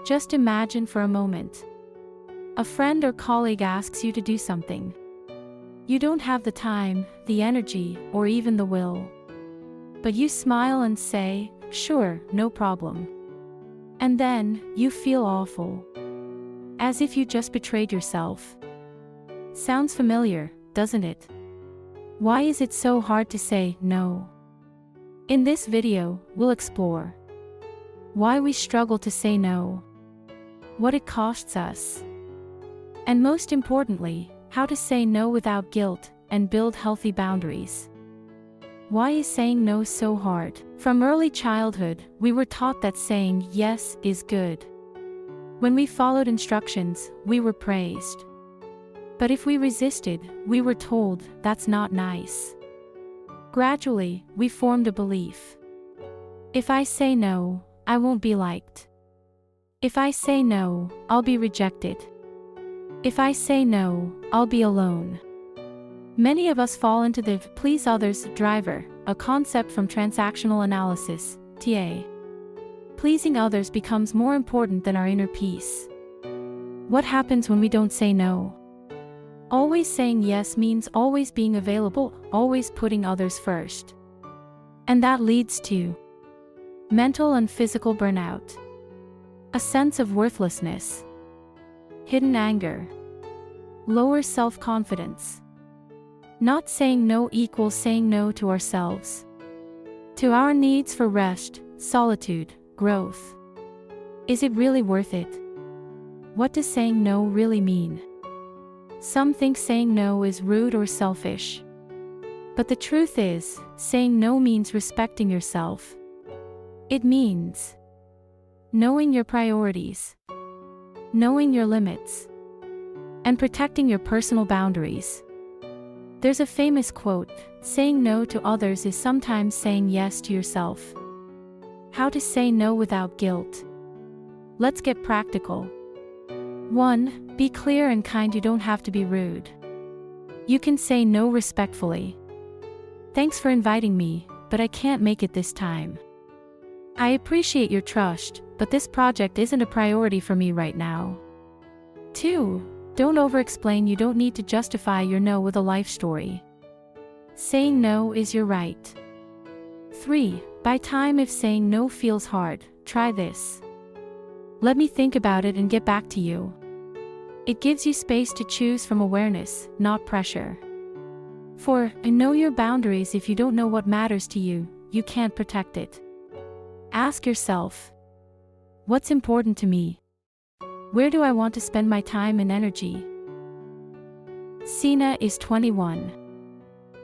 Just imagine for a moment. A friend or colleague asks you to do something. You don't have the time, the energy, or even the will. But you smile and say, "Sure, no problem." And then, you feel awful. As if you just betrayed yourself. Sounds familiar, doesn't it? Why is it so hard to say no? In this video, we'll explore why we struggle to say no, what it costs us, and most importantly, how to say no without guilt and build healthy boundaries. Why is saying no so hard? From early childhood, we were taught that saying yes is good. When we followed instructions, we were praised. But if we resisted, we were told that's not nice. Gradually, we formed a belief. If I say no, I won't be liked. If I say no, I'll be rejected. If I say no, I'll be alone. Many of us fall into the please others driver, a concept from transactional analysis, TA. Pleasing others becomes more important than our inner peace. What happens when we don't say no? Always saying yes means always being available, always putting others first. And that leads to mental and physical burnout, a sense of worthlessness, hidden anger, lower self-confidence. Not saying no equals saying no to ourselves, to our needs for rest, solitude, growth. Is it really worth it? What does saying no really mean? Some think saying no is rude or selfish. But the truth is, saying no means respecting yourself. It means knowing your priorities, knowing your limits, and protecting your personal boundaries. There's a famous quote, saying no to others is sometimes saying yes to yourself. How to say no without guilt. Let's get practical. 1. Be clear and kind. You don't have to be rude. You can say no respectfully. Thanks for inviting me, but I can't make it this time. I appreciate your trust, but this project isn't a priority for me right now. 2. Don't over-explain. You don't need to justify your no with a life story. Saying no is your right. 3. Buy time. If saying no feels hard, try this. Let me think about it and get back to you. It gives you space to choose from awareness, not pressure. 4. Know your boundaries. If you don't know what matters to you, you can't protect it. Ask yourself, what's important to me? Where do I want to spend my time and energy? Sina is 21.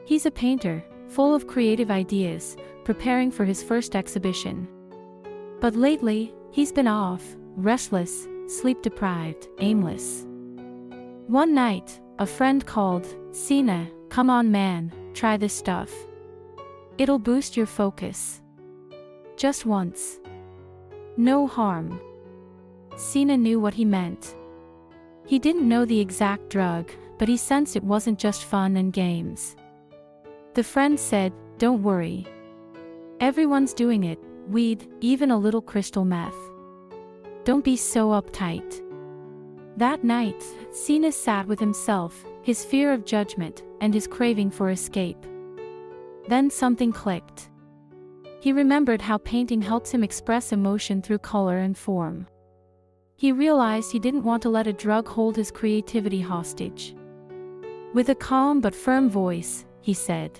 He's a painter, full of creative ideas, preparing for his first exhibition. But lately, he's been off, restless, sleep-deprived, aimless. One night, a friend called, "Sina, come on man, try this stuff. It'll boost your focus. Just once. No harm." Sina knew what he meant. He didn't know the exact drug, but he sensed it wasn't just fun and games. The friend said, "Don't worry. Everyone's doing it, weed, even a little crystal meth. Don't be so uptight." That night, Sina sat with himself, his fear of judgment, and his craving for escape. Then something clicked. He remembered how painting helps him express emotion through color and form. He realized he didn't want to let a drug hold his creativity hostage. With a calm but firm voice, he said,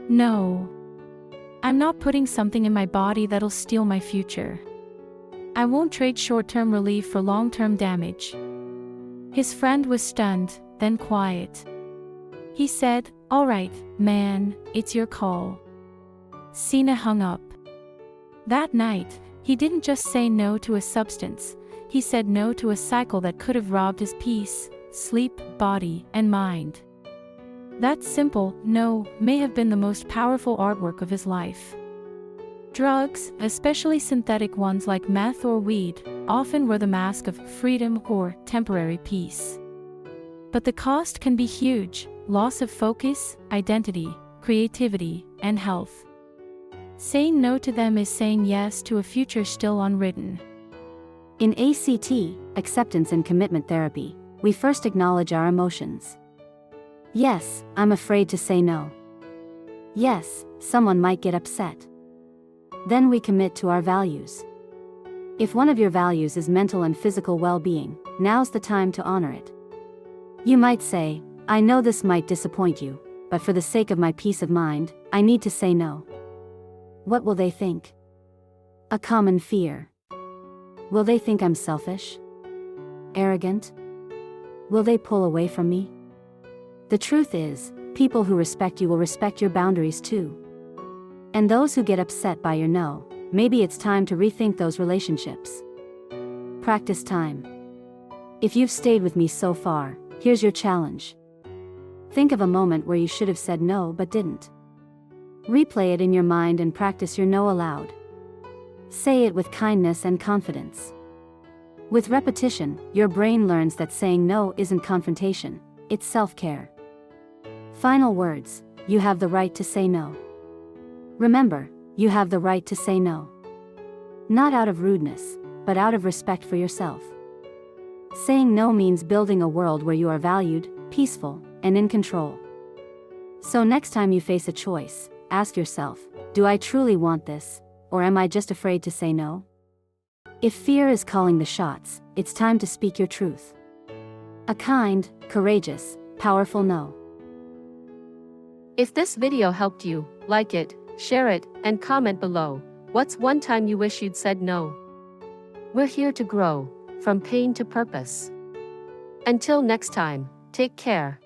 "No. I'm not putting something in my body that'll steal my future. I won't trade short-term relief for long-term damage." His friend was stunned, then quiet. He said, "All right, man, it's your call." Sina hung up. That night, he didn't just say no to a substance, he said no to a cycle that could have robbed his peace, sleep, body, and mind. That simple no may have been the most powerful artwork of his life. Drugs, especially synthetic ones like meth or weed, often wear the mask of freedom or temporary peace. But the cost can be huge: loss of focus, identity, creativity, and health. Saying no to them is saying yes to a future still unwritten. In ACT, acceptance and commitment therapy, we first acknowledge our emotions. Yes, I'm afraid to say no. Yes, someone might get upset. Then we commit to our values. If one of your values is mental and physical well-being, now's the time to honor it. You might say, I know this might disappoint you, but for the sake of my peace of mind, I need to say no. What will they think? A common fear. Will they think I'm selfish? Arrogant? Will they pull away from me? The truth is, people who respect you will respect your boundaries too. And those who get upset by your no, maybe it's time to rethink those relationships. Practice time. If you've stayed with me so far, here's your challenge. Think of a moment where you should have said no but didn't. Replay it in your mind and practice your no aloud. Say it with kindness and confidence. With repetition, your brain learns that saying no isn't confrontation, it's self-care. Final words, you have the right to say no. Remember, you have the right to say no. Not out of rudeness, but out of respect for yourself. Saying no means building a world where you are valued, peaceful, and in control. So next time you face a choice, ask yourself, do I truly want this, or am I just afraid to say no? If fear is calling the shots, it's time to speak your truth. A kind, courageous, powerful no. If this video helped you, like it, share it, and comment below. What's one time you wish you'd said no? We're here to grow, from pain to purpose. Until next time, take care.